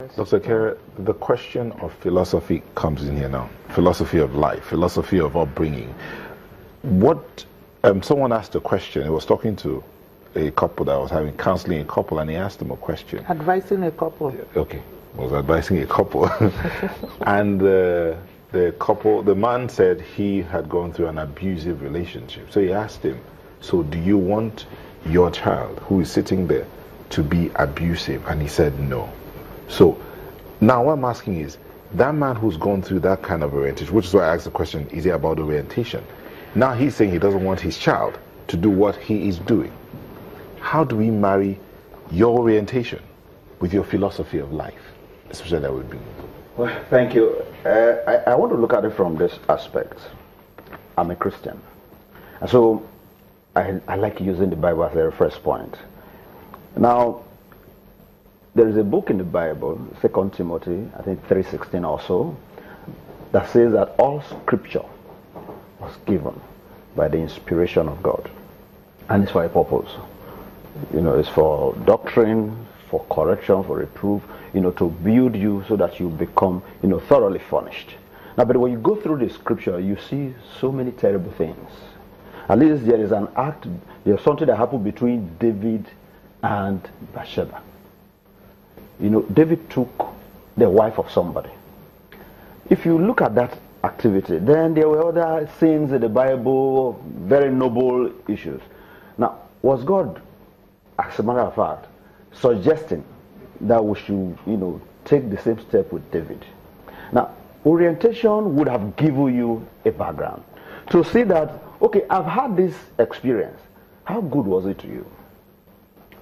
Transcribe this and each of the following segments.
Dr. Kerr, the question of philosophy comes in here now. Philosophy of life, philosophy of upbringing. What, someone asked a question. I was talking to a couple that was having counseling a couple, and he asked them a question. Advising a couple. Okay, I was advising a couple. And the man said he had gone through an abusive relationship. So he asked him, so do you want your child who is sitting there to be abusive? And he said no. So now what I'm asking is, that man who's gone through that kind of orientation, which is why I asked the question, is it about orientation? Now he's saying he doesn't want his child to do what he is doing. How do we marry your orientation with your philosophy of life? Especially that would be. Well, thank you. I want to look at it from this aspect. I'm a Christian. And so I like using the Bible as a reference point. Now, there is a book in the Bible, 2 Timothy, I think 3:16 or so, that says that all scripture was given by the inspiration of God. And it's for a purpose. You know, it's for doctrine, for correction, for reproof, you know, to build you so that you become, you know, thoroughly furnished. Now, but when you go through the scripture, you see so many terrible things. At least there is an act, there's something that happened between David and Bathsheba. You know, David took the wife of somebody. If you look at that activity, then there were other sins in the Bible, very noble issues. Now, was God, as a matter of fact, suggesting that we should, you know, take the same step with David? Now, orientation would have given you a background to see that, okay, I've had this experience. How good was it to you?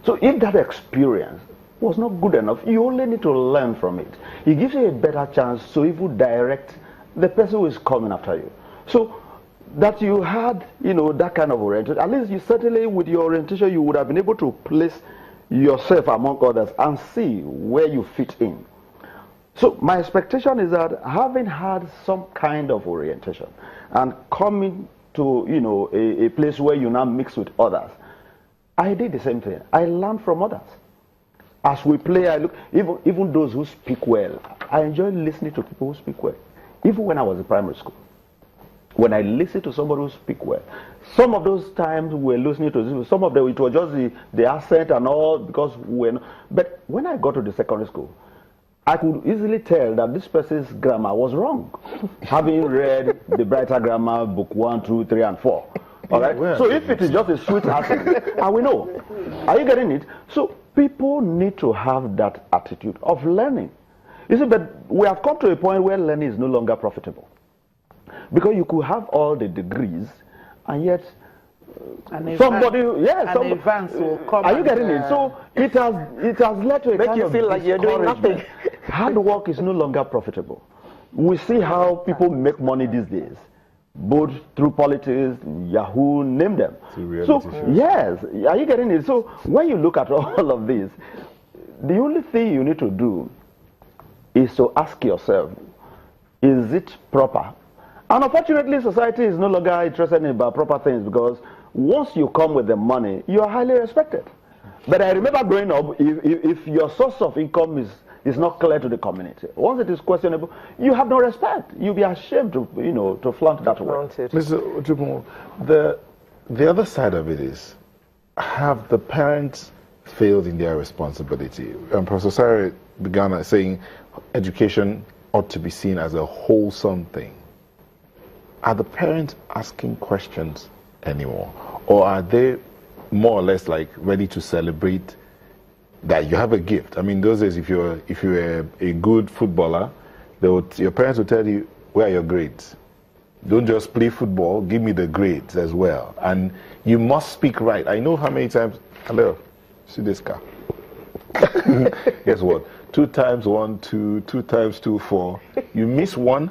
So if that experience was not good enough, you only need to learn from it. It gives you a better chance to even direct the person who is coming after you. So that you had, you know, that kind of orientation, at least you certainly with your orientation you would have been able to place yourself among others and see where you fit in. So my expectation is that having had some kind of orientation and coming to, you know, a place where you now mix with others, I did the same thing. I learned from others. As we play, I look, even those who speak well, I enjoy listening to people who speak well. Even when I was in primary school, when I listened to somebody who speak well, some of those times we were listening to this, some of them it was just the accent and all, because but when I got to the secondary school, I could easily tell that this person's grammar was wrong, having read the Brighter Grammar book 1, 2, 3, and 4. All right. So if it is just a sweet accent, I will know. Are you getting it? So people need to have that attitude of learning. You see, but we have come to a point where learning is no longer profitable. Because you could have all the degrees, and yet somebody will come. Are you getting it? So it has led to a kind you of feel like you're doing nothing. Hard work is no longer profitable. We see how people make money these days, both through politics, Yahoo, name them. So yes, are you getting it? So when you look at all of this, the only thing you need to do is to ask yourself, is it proper? And unfortunately, society is no longer interested in about proper things, because once you come with the money, you are highly respected. But I remember growing up, if your source of income is not clear to the community, once it is questionable, you have no respect. You'll be ashamed to, you know, to flaunt that way. Mr. Ojumo, the other side of it is, have the parents failed in their responsibility? Professor Sarah began saying education ought to be seen as a wholesome thing. Are the parents asking questions anymore? Or are they more or less like ready to celebrate that you have a gift? I mean, those days, if you're a good footballer, your parents will tell you, where are your grades? Don't just play football, give me the grades as well. And you must speak right. I know how many times, hello, see this car. Guess what? 2 times 1, 2, 2 times 2, 4. You miss one,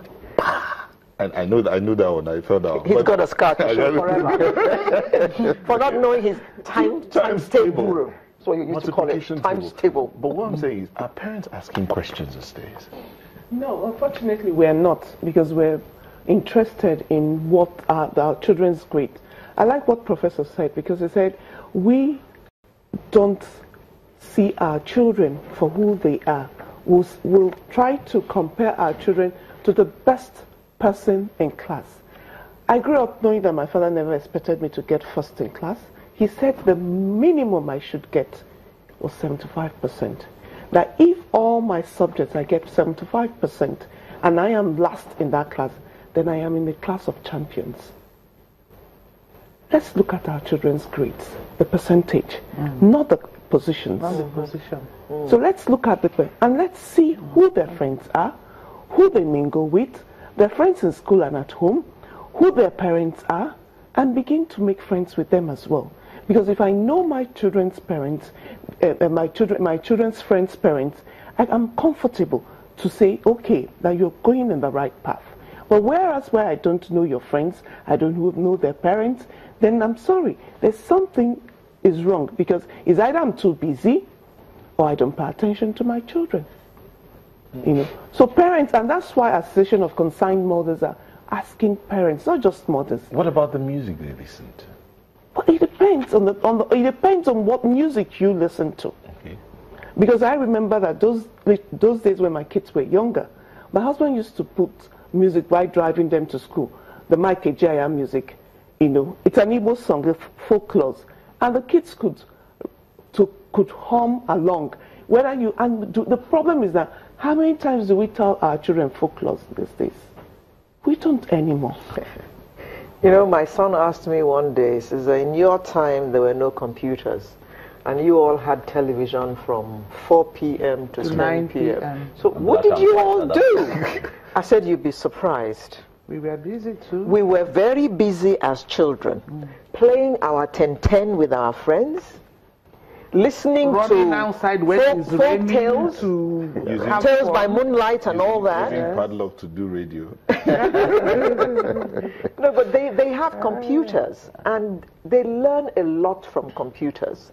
and I knew that one. I fell down. He's got a scar to show forever. For not knowing his times table. So you used to call it times table. But what I'm saying is, are parents asking questions these days? No, unfortunately we're not, because we're interested in what are our children's grades. I like what Professor said, because he said we don't see our children for who they are. we'll try to compare our children to the best person in class. I grew up knowing that my father never expected me to get first in class. He said the minimum I should get was 75%. That if all my subjects I get 75% and I am last in that class, then I am in the class of champions. Let's look at our children's grades, the percentage, not the positions. Not the position. So let's look at and let's see who their friends are, who they mingle with, their friends in school and at home, who their parents are, and begin to make friends with them as well. Because if I know my children's parents, my children's friends' parents, I'm comfortable to say, okay, that you're going in the right path. But whereas where I don't know your friends, I don't know their parents, then I'm sorry, there's something is wrong, because it's either I'm too busy or I don't pay attention to my children. You know, so parents, and that's why Association of Concerned Mothers are asking parents, not just mothers. What about the music they listen to? Well, it depends on it depends on what music you listen to. Okay. Because I remember that those days when my kids were younger, my husband used to put music while driving them to school, the Mike Ejaya music. You know, it's an Igbo song, the folklore, and the kids could hum along. The problem is that how many times do we tell our children folklore these days? We don't anymore. You know, my son asked me one day, he says, in your time there were no computers, and you all had television from 4 p.m. to 9 p.m. So what did you all do? I said, you'd be surprised. We were busy too. We were very busy as children, playing our 10-10 with our friends, listening running outside when it's raining, tales, Tales by Moonlight and all that. Using padlock to do radio. No, but they have computers, and they learn a lot from computers.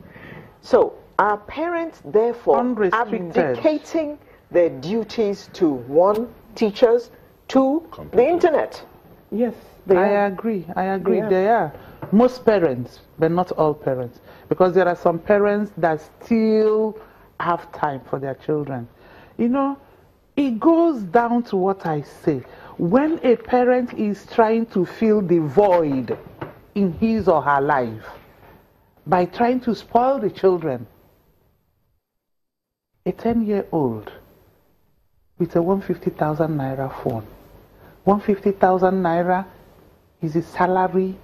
So our parents, therefore, abdicating their duties to, one, teachers, two, the internet. Yes, I agree. They are. Most parents, but not all parents. Because there are some parents that still have time for their children. You know, it goes down to what I say. When a parent is trying to fill the void in his or her life by trying to spoil the children, a 10-year-old with a 150,000 naira phone. 150,000 naira is the salary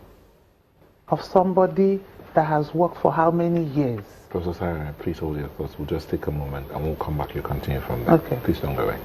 of somebody that has worked for how many years? Professor Sarah, please hold your thoughts. We'll just take a moment and we'll come back. You continue from there. Okay. Please don't go away.